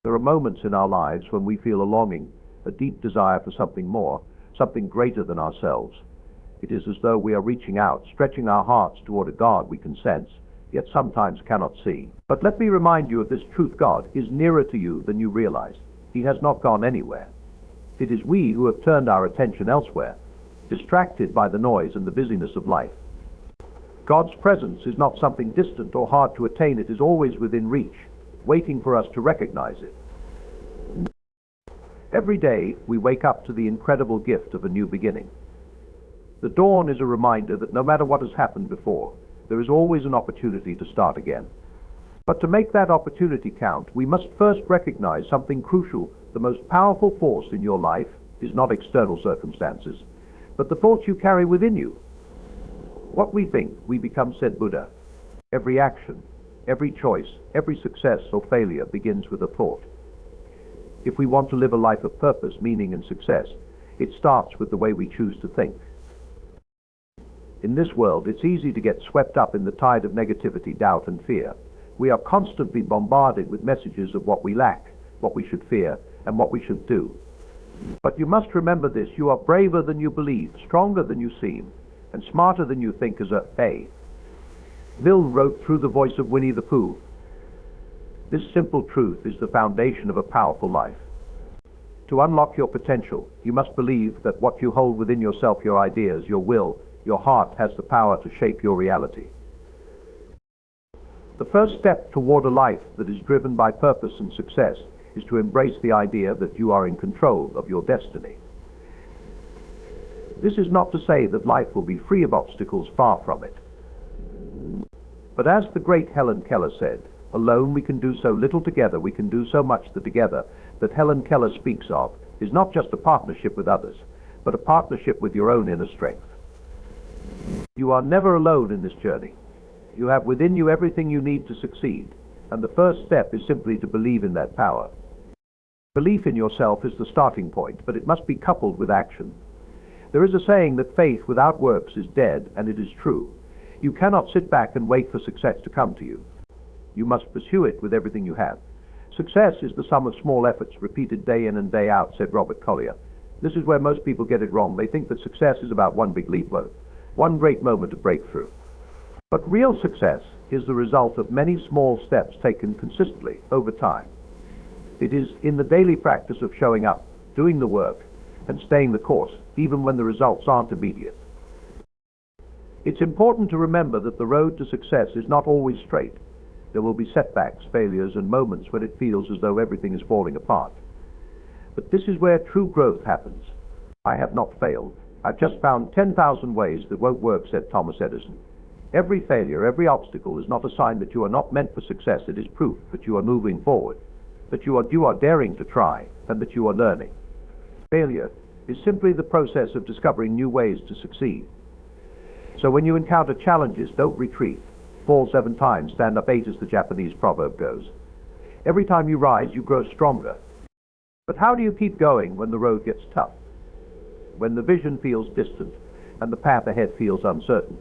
There are moments in our lives when we feel a longing, a deep desire for something more, something greater than ourselves. It is as though we are reaching out, stretching our hearts toward a God we can sense, yet sometimes cannot see. But let me remind you of this truth: God is nearer to you than you realize. He has not gone anywhere. It is we who have turned our attention elsewhere, distracted by the noise and the busyness of life. God's presence is not something distant or hard to attain. It is always within reach, waiting for us to recognize it. Every day we wake up to the incredible gift of a new beginning. The dawn is a reminder that no matter what has happened before, there is always an opportunity to start again. But to make that opportunity count, we must first recognize something crucial. The most powerful force in your life is not external circumstances, but the thoughts you carry within you. What we think, we become, said Buddha. Every action, every choice, every success or failure begins with a thought. If we want to live a life of purpose, meaning, and success, it starts with the way we choose to think. In this world, it's easy to get swept up in the tide of negativity, doubt, and fear. We are constantly bombarded with messages of what we lack, what we should fear, and what we should do. But you must remember this: you are braver than you believe, stronger than you seem, and smarter than you think. As a Bill wrote through the voice of Winnie the Pooh, this simple truth is the foundation of a powerful life. To unlock your potential, you must believe that what you hold within yourself, your ideas, your will, your heart, has the power to shape your reality. The first step toward a life that is driven by purpose and success is to embrace the idea that you are in control of your destiny. This is not to say that life will be free of obstacles, far from it. But as the great Helen Keller said, alone we can do so little, together we can do so much. The together that Helen Keller speaks of is not just a partnership with others, but a partnership with your own inner strength. You are never alone in this journey. You have within you everything you need to succeed, and the first step is simply to believe in that power. Belief in yourself is the starting point, but it must be coupled with action. There is a saying that faith without works is dead, and it is true. You cannot sit back and wait for success to come to you. You must pursue it with everything you have. Success is the sum of small efforts repeated day in and day out, said Robert Collier. This is where most people get it wrong. They think that success is about one big leap, one great moment of breakthrough. But real success is the result of many small steps taken consistently over time. It is in the daily practice of showing up, doing the work, and staying the course, even when the results aren't immediate. It's important to remember that the road to success is not always straight. There will be setbacks, failures, and moments when it feels as though everything is falling apart. But this is where true growth happens. I have not failed. I've just found 10,000 ways that won't work, said Thomas Edison. Every failure, every obstacle is not a sign that you are not meant for success. It is proof that you are moving forward, that you are daring to try, and that you are learning. Failure is simply the process of discovering new ways to succeed. So when you encounter challenges, don't retreat. Fall 7 times, stand up 8, as the Japanese proverb goes. Every time you rise, you grow stronger. But how do you keep going when the road gets tough? When the vision feels distant and the path ahead feels uncertain?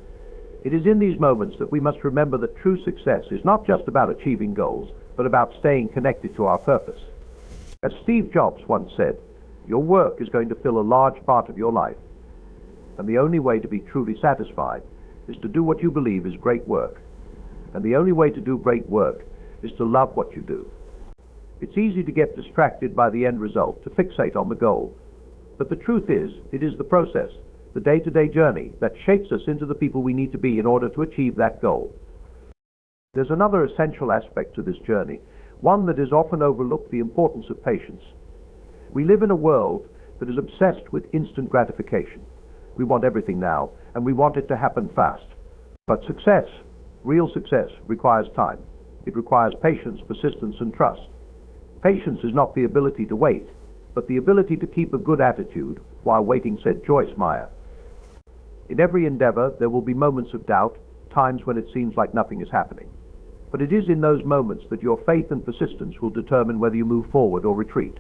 It is in these moments that we must remember that true success is not just about achieving goals, but about staying connected to our purpose. As Steve Jobs once said, your work is going to fill a large part of your life, and the only way to be truly satisfied is to do what you believe is great work. And the only way to do great work is to love what you do. It's easy to get distracted by the end result, to fixate on the goal. But the truth is, it is the process, the day-to-day journey, that shapes us into the people we need to be in order to achieve that goal. There's another essential aspect to this journey, one that is often overlooked: the importance of patience. We live in a world that is obsessed with instant gratification. We want everything now, and we want it to happen fast. But success, real success, requires time. It requires patience, persistence, and trust. Patience is not the ability to wait, but the ability to keep a good attitude while waiting, said Joyce Meyer. In every endeavor, there will be moments of doubt, times when it seems like nothing is happening. But it is in those moments that your faith and persistence will determine whether you move forward or retreat.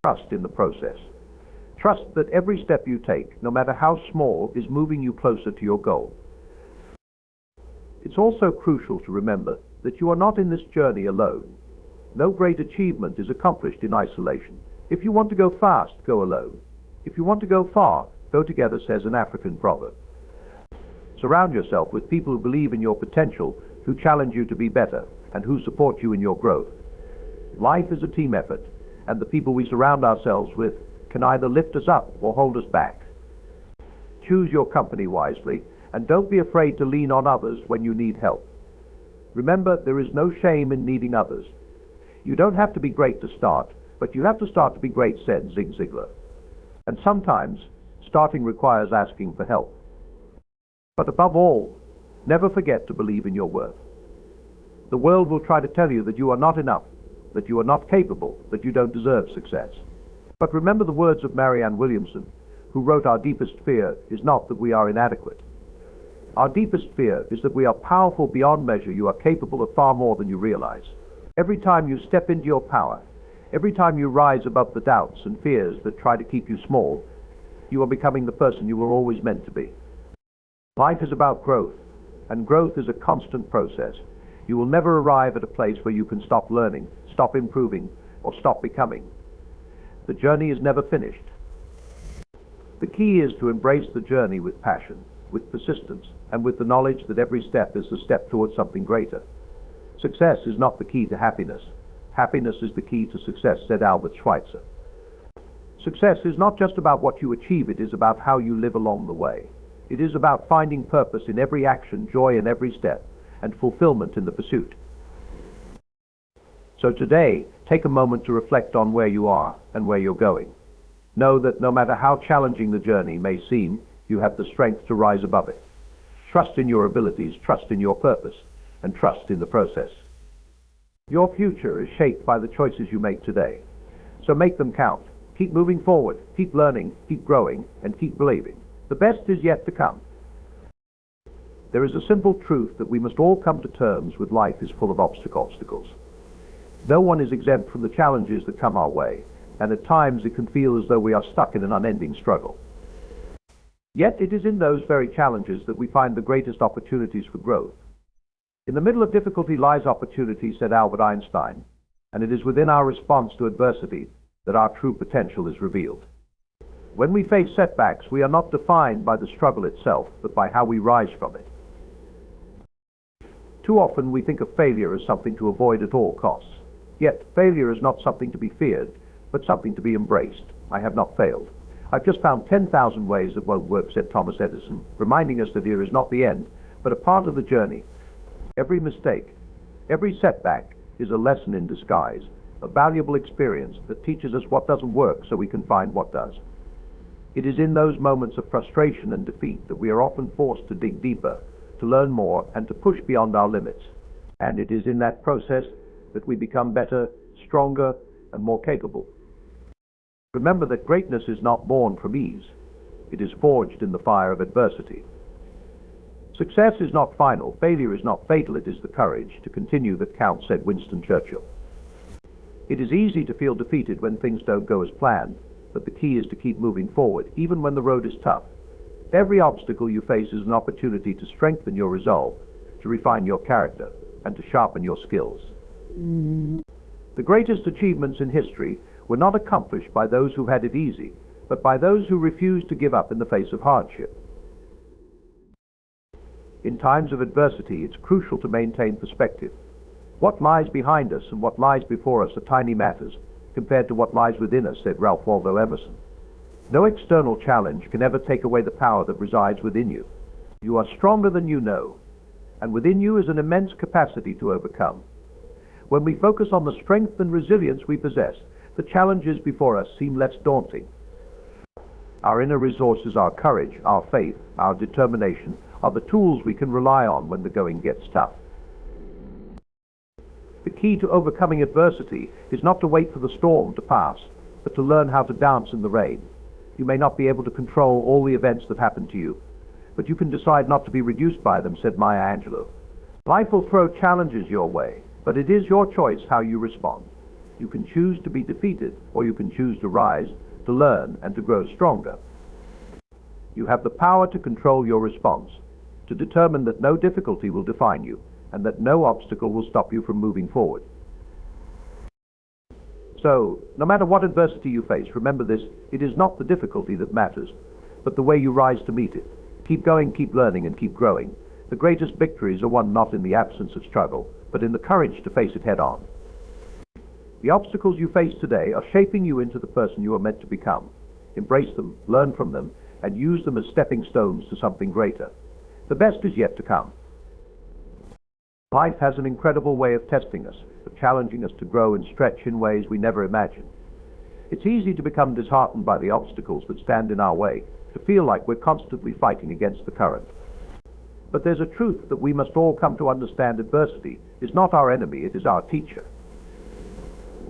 Trust in the process. Trust that every step you take, no matter how small, is moving you closer to your goal. It's also crucial to remember that you are not in this journey alone. No great achievement is accomplished in isolation. If you want to go fast, go alone. If you want to go far, go together, says an African proverb. Surround yourself with people who believe in your potential, who challenge you to be better, and who support you in your growth. Life is a team effort, and the people we surround ourselves with can either lift us up or hold us back. Choose your company wisely, and don't be afraid to lean on others when you need help. Remember, there is no shame in needing others. You don't have to be great to start, but you have to start to be great, said Zig Ziglar. And sometimes, starting requires asking for help. But above all, never forget to believe in your worth. The world will try to tell you that you are not enough, that you are not capable, that you don't deserve success. But remember the words of Marianne Williamson, who wrote, "Our deepest fear is not that we are inadequate. Our deepest fear is that we are powerful beyond measure. You are capable of far more than you realize. Every time you step into your power, every time you rise above the doubts and fears that try to keep you small, you are becoming the person you were always meant to be." Life is about growth, and growth is a constant process. You will never arrive at a place where you can stop learning, stop improving, or stop becoming. The journey is never finished. The key is to embrace the journey with passion, with persistence, and with the knowledge that every step is a step towards something greater. Success is not the key to happiness. Happiness is the key to success, said Albert Schweitzer. Success is not just about what you achieve, it is about how you live along the way. It is about finding purpose in every action, joy in every step, and fulfillment in the pursuit. So today, take a moment to reflect on where you are and where you're going. Know that no matter how challenging the journey may seem, you have the strength to rise above it. Trust in your abilities, trust in your purpose, and trust in the process. Your future is shaped by the choices you make today. So make them count. Keep moving forward, keep learning, keep growing, and keep believing. The best is yet to come. There is a simple truth that we must all come to terms with. Life is full of obstacles. No one is exempt from the challenges that come our way, and at times it can feel as though we are stuck in an unending struggle. Yet it is in those very challenges that we find the greatest opportunities for growth. In the middle of difficulty lies opportunity, said Albert Einstein, and it is within our response to adversity that our true potential is revealed. When we face setbacks, we are not defined by the struggle itself, but by how we rise from it. Too often we think of failure as something to avoid at all costs. Yet failure is not something to be feared, but something to be embraced. I have not failed. I've just found 10,000 ways that won't work, said Thomas Edison, reminding us that here is not the end, but a part of the journey. Every mistake, every setback is a lesson in disguise, a valuable experience that teaches us what doesn't work so we can find what does. It is in those moments of frustration and defeat that we are often forced to dig deeper, to learn more, and to push beyond our limits. And it is in that process that we become better, stronger, and more capable. Remember that greatness is not born from ease. It is forged in the fire of adversity. Success is not final, failure is not fatal, it is the courage to continue that counts, said Winston Churchill. It is easy to feel defeated when things don't go as planned, but the key is to keep moving forward, even when the road is tough. Every obstacle you face is an opportunity to strengthen your resolve, to refine your character, and to sharpen your skills. The greatest achievements in history were not accomplished by those who had it easy, but by those who refused to give up in the face of hardship. In times of adversity, it's crucial to maintain perspective. What lies behind us and what lies before us are tiny matters compared to what lies within us, said Ralph Waldo Emerson. No external challenge can ever take away the power that resides within you. You are stronger than you know, and within you is an immense capacity to overcome. When we focus on the strength and resilience we possess, the challenges before us seem less daunting. Our inner resources, our courage, our faith, our determination, are the tools we can rely on when the going gets tough. The key to overcoming adversity is not to wait for the storm to pass, but to learn how to dance in the rain. You may not be able to control all the events that happen to you, but you can decide not to be reduced by them, said Maya Angelou. Life will throw challenges your way, but it is your choice how you respond. You can choose to be defeated, or you can choose to rise, to learn, and to grow stronger. You have the power to control your response, to determine that no difficulty will define you, and that no obstacle will stop you from moving forward. So, no matter what adversity you face, remember this: it is not the difficulty that matters, but the way you rise to meet it. Keep going, keep learning, and keep growing. The greatest victories are won not in the absence of struggle, but in the courage to face it head on. The obstacles you face today are shaping you into the person you are meant to become. Embrace them, learn from them, and use them as stepping stones to something greater. The best is yet to come. Life has an incredible way of testing us, of challenging us to grow and stretch in ways we never imagined. It's easy to become disheartened by the obstacles that stand in our way, to feel like we're constantly fighting against the current. But there's a truth that we must all come to understand: adversity is not our enemy, it is our teacher.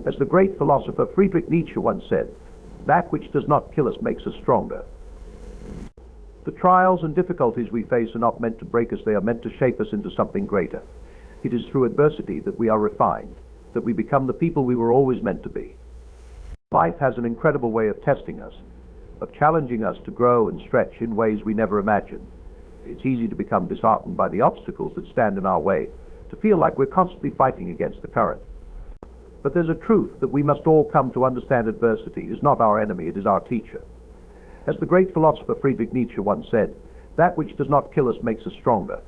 As the great philosopher Friedrich Nietzsche once said, "That which does not kill us makes us stronger." The trials and difficulties we face are not meant to break us, they are meant to shape us into something greater. It is through adversity that we are refined, that we become the people we were always meant to be. Life has an incredible way of testing us, of challenging us to grow and stretch in ways we never imagined. It's easy to become disheartened by the obstacles that stand in our way, to feel like we're constantly fighting against the current. But there's a truth that we must all come to understand: adversity is not our enemy, it is our teacher. As the great philosopher Friedrich Nietzsche once said, "That which does not kill us makes us stronger."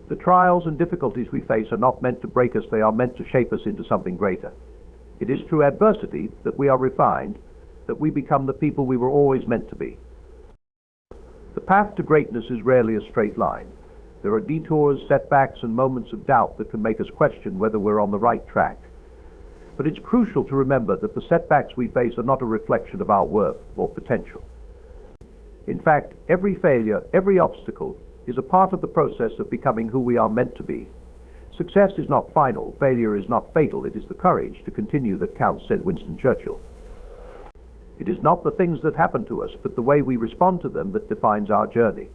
The trials and difficulties we face are not meant to break us, they are meant to shape us into something greater. It is through adversity that we are refined, that we become the people we were always meant to be. The path to greatness is rarely a straight line. There are detours, setbacks, and moments of doubt that can make us question whether we're on the right track. But it's crucial to remember that the setbacks we face are not a reflection of our worth or potential. In fact, every failure, every obstacle, is a part of the process of becoming who we are meant to be. Success is not final, failure is not fatal, it is the courage to continue that counts, said Winston Churchill. It is not the things that happen to us, but the way we respond to them that defines our journey.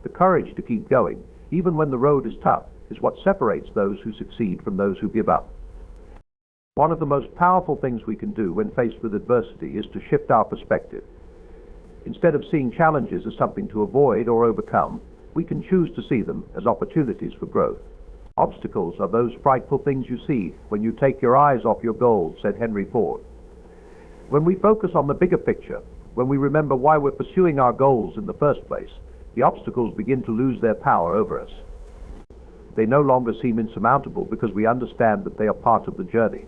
The courage to keep going, even when the road is tough, is what separates those who succeed from those who give up. One of the most powerful things we can do when faced with adversity is to shift our perspective. Instead of seeing challenges as something to avoid or overcome, we can choose to see them as opportunities for growth. Obstacles are those frightful things you see when you take your eyes off your goals, said Henry Ford. When we focus on the bigger picture, when we remember why we're pursuing our goals in the first place, the obstacles begin to lose their power over us. They no longer seem insurmountable because we understand that they are part of the journey.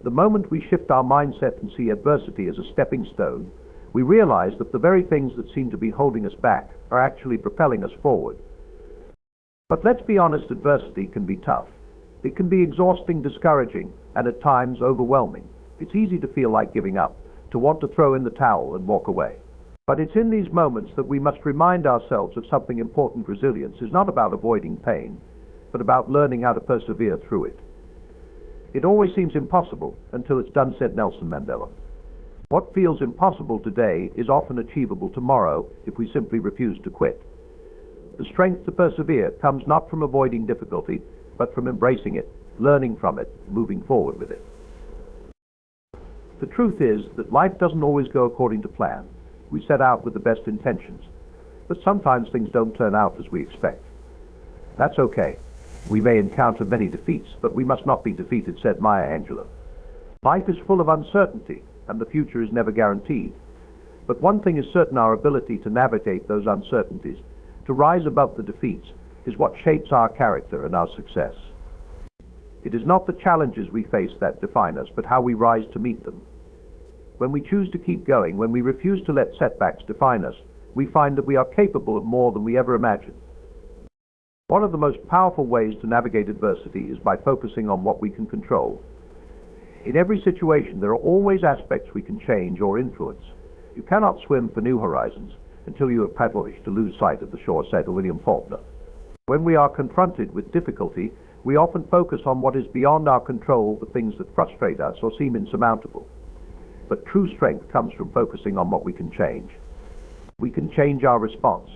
The moment we shift our mindset and see adversity as a stepping stone, we realize that the very things that seem to be holding us back are actually propelling us forward. But let's be honest, adversity can be tough. It can be exhausting, discouraging, and at times overwhelming. It's easy to feel like giving up, to want to throw in the towel and walk away. But it's in these moments that we must remind ourselves of something important. Resilience is not about avoiding pain, but about learning how to persevere through it. It always seems impossible until it's done, said Nelson Mandela. What feels impossible today is often achievable tomorrow if we simply refuse to quit. The strength to persevere comes not from avoiding difficulty, but from embracing it, learning from it, moving forward with it. The truth is that life doesn't always go according to plan. We set out with the best intentions, but sometimes things don't turn out as we expect. That's okay. We may encounter many defeats, but we must not be defeated, said Maya Angelou. Life is full of uncertainty, and the future is never guaranteed. But one thing is certain: our ability to navigate those uncertainties, to rise above the defeats, is what shapes our character and our success. It is not the challenges we face that define us, but how we rise to meet them. When we choose to keep going, when we refuse to let setbacks define us, we find that we are capable of more than we ever imagined. One of the most powerful ways to navigate adversity is by focusing on what we can control. In every situation, there are always aspects we can change or influence. You cannot swim for new horizons until you have paddled to lose sight of the shore, said William Faulkner. When we are confronted with difficulty, we often focus on what is beyond our control, the things that frustrate us or seem insurmountable. But true strength comes from focusing on what we can change. We can change our response.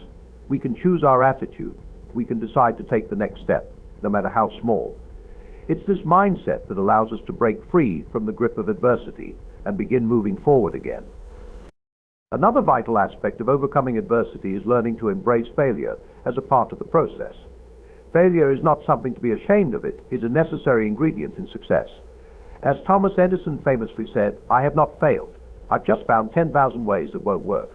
We can choose our attitude. We can decide to take the next step, no matter how small. It's this mindset that allows us to break free from the grip of adversity and begin moving forward again. Another vital aspect of overcoming adversity is learning to embrace failure as a part of the process. Failure is not something to be ashamed of. It is a necessary ingredient in success. As Thomas Edison famously said, "I have not failed. I've just found 10,000 ways that won't work."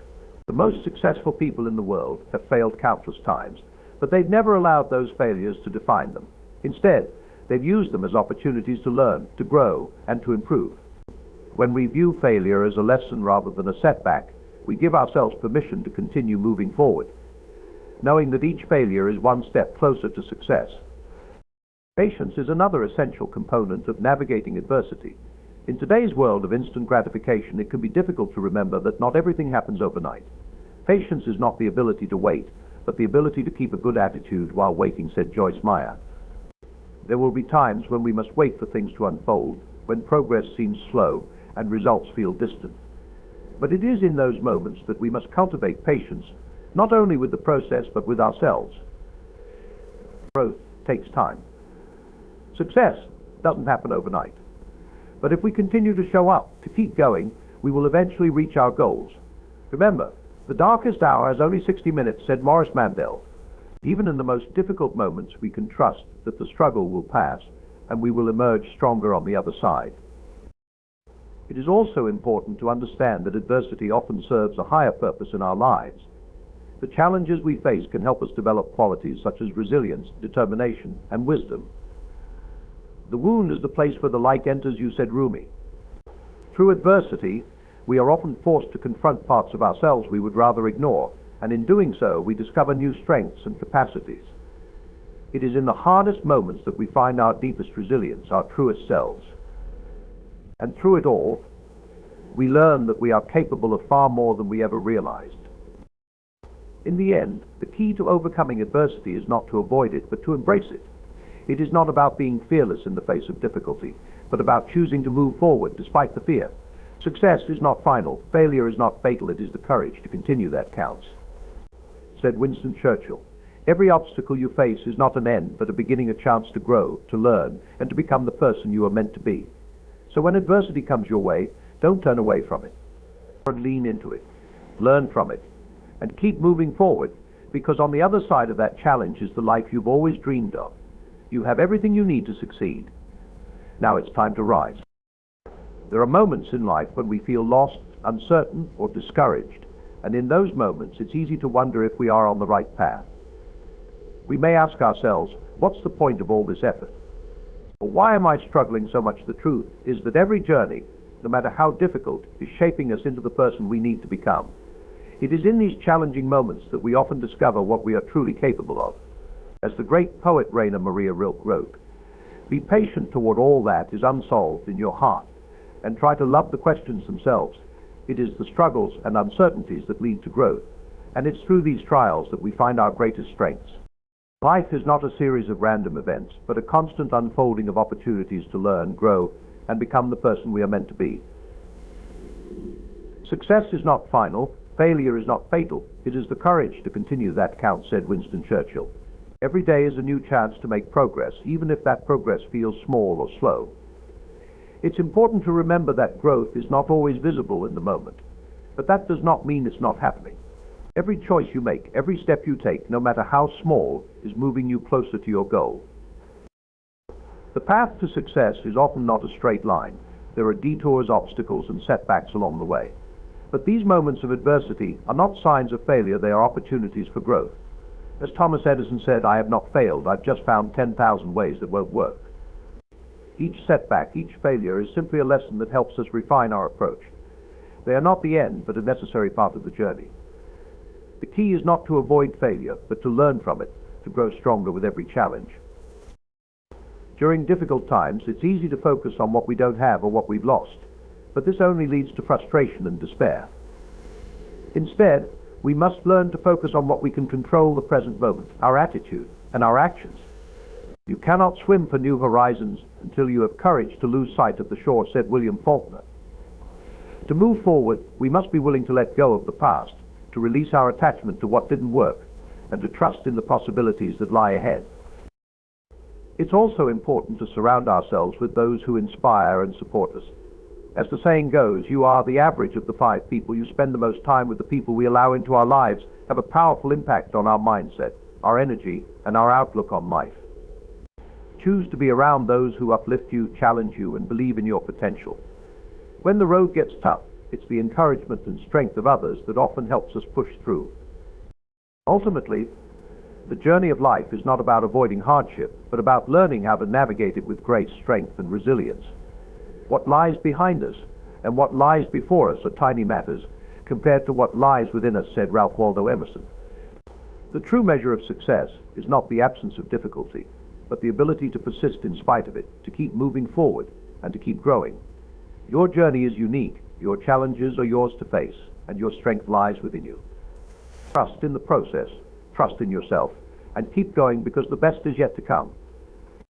The most successful people in the world have failed countless times, but they've never allowed those failures to define them. Instead, they've used them as opportunities to learn, to grow, and to improve. When we view failure as a lesson rather than a setback, we give ourselves permission to continue moving forward, knowing that each failure is one step closer to success. Patience is another essential component of navigating adversity. In today's world of instant gratification, it can be difficult to remember that not everything happens overnight. Patience is not the ability to wait, but the ability to keep a good attitude while waiting, said Joyce Meyer. There will be times when we must wait for things to unfold, when progress seems slow and results feel distant. But it is in those moments that we must cultivate patience, not only with the process but with ourselves. Growth takes time. Success doesn't happen overnight. But if we continue to show up, to keep going, we will eventually reach our goals. Remember, the darkest hour has only 60 minutes, said Morris Mandel. Even in the most difficult moments, we can trust that the struggle will pass and we will emerge stronger on the other side. It is also important to understand that adversity often serves a higher purpose in our lives. The challenges we face can help us develop qualities such as resilience, determination, and wisdom. The wound is the place where the light enters, you said Rumi. Through adversity, we are often forced to confront parts of ourselves we would rather ignore, and in doing so, we discover new strengths and capacities. It is in the hardest moments that we find our deepest resilience, our truest selves. And through it all, we learn that we are capable of far more than we ever realized. In the end, the key to overcoming adversity is not to avoid it, but to embrace it. It is not about being fearless in the face of difficulty, but about choosing to move forward despite the fear. Success is not final. Failure is not fatal. It is the courage to continue that counts, said Winston Churchill. Every obstacle you face is not an end, but a beginning, a chance to grow, to learn, and to become the person you are meant to be. So when adversity comes your way, don't turn away from it. Lean into it. Learn from it. And keep moving forward, because on the other side of that challenge is the life you've always dreamed of. You have everything you need to succeed. Now it's time to rise. There are moments in life when we feel lost, uncertain, or discouraged, and in those moments it's easy to wonder if we are on the right path. We may ask ourselves, what's the point of all this effort? Or why am I struggling so much? The truth is that every journey, no matter how difficult, is shaping us into the person we need to become. It is in these challenging moments that we often discover what we are truly capable of. As the great poet Rainer Maria Rilke wrote, "Be patient toward all that is unsolved in your heart, and try to love the questions themselves. It is the struggles and uncertainties that lead to growth, and it's through these trials that we find our greatest strengths." Life is not a series of random events, but a constant unfolding of opportunities to learn, grow, and become the person we are meant to be. Success is not final. Failure is not fatal. It is the courage to continue that counts, said Winston Churchill. Every day is a new chance to make progress, even if that progress feels small or slow. It's important to remember that growth is not always visible in the moment, but that does not mean it's not happening. Every choice you make, every step you take, no matter how small, is moving you closer to your goal. The path to success is often not a straight line. There are detours, obstacles, and setbacks along the way. But these moments of adversity are not signs of failure, they are opportunities for growth. As Thomas Edison said, "I have not failed, I've just found 10,000 ways that won't work." Each setback, each failure is simply a lesson that helps us refine our approach. They are not the end, but a necessary part of the journey. The key is not to avoid failure, but to learn from it, to grow stronger with every challenge. During difficult times, it's easy to focus on what we don't have or what we've lost, but this only leads to frustration and despair. Instead, we must learn to focus on what we can control the present moment, our attitude and our actions. You cannot swim for new horizons until you have courage to lose sight of the shore, said William Faulkner. To move forward, we must be willing to let go of the past, to release our attachment to what didn't work, and to trust in the possibilities that lie ahead. It's also important to surround ourselves with those who inspire and support us. As the saying goes, you are the average of the 5 people you spend the most time with. The people we allow into our lives have a powerful impact on our mindset, our energy, and our outlook on life. Choose to be around those who uplift you, challenge you, and believe in your potential. When the road gets tough, it's the encouragement and strength of others that often helps us push through. Ultimately, the journey of life is not about avoiding hardship, but about learning how to navigate it with great strength and resilience. What lies behind us and what lies before us are tiny matters compared to what lies within us, said Ralph Waldo Emerson. The true measure of success is not the absence of difficulty, but the ability to persist in spite of it, to keep moving forward, and to keep growing. Your journey is unique, your challenges are yours to face, and your strength lies within you. Trust in the process, trust in yourself, and keep going because the best is yet to come.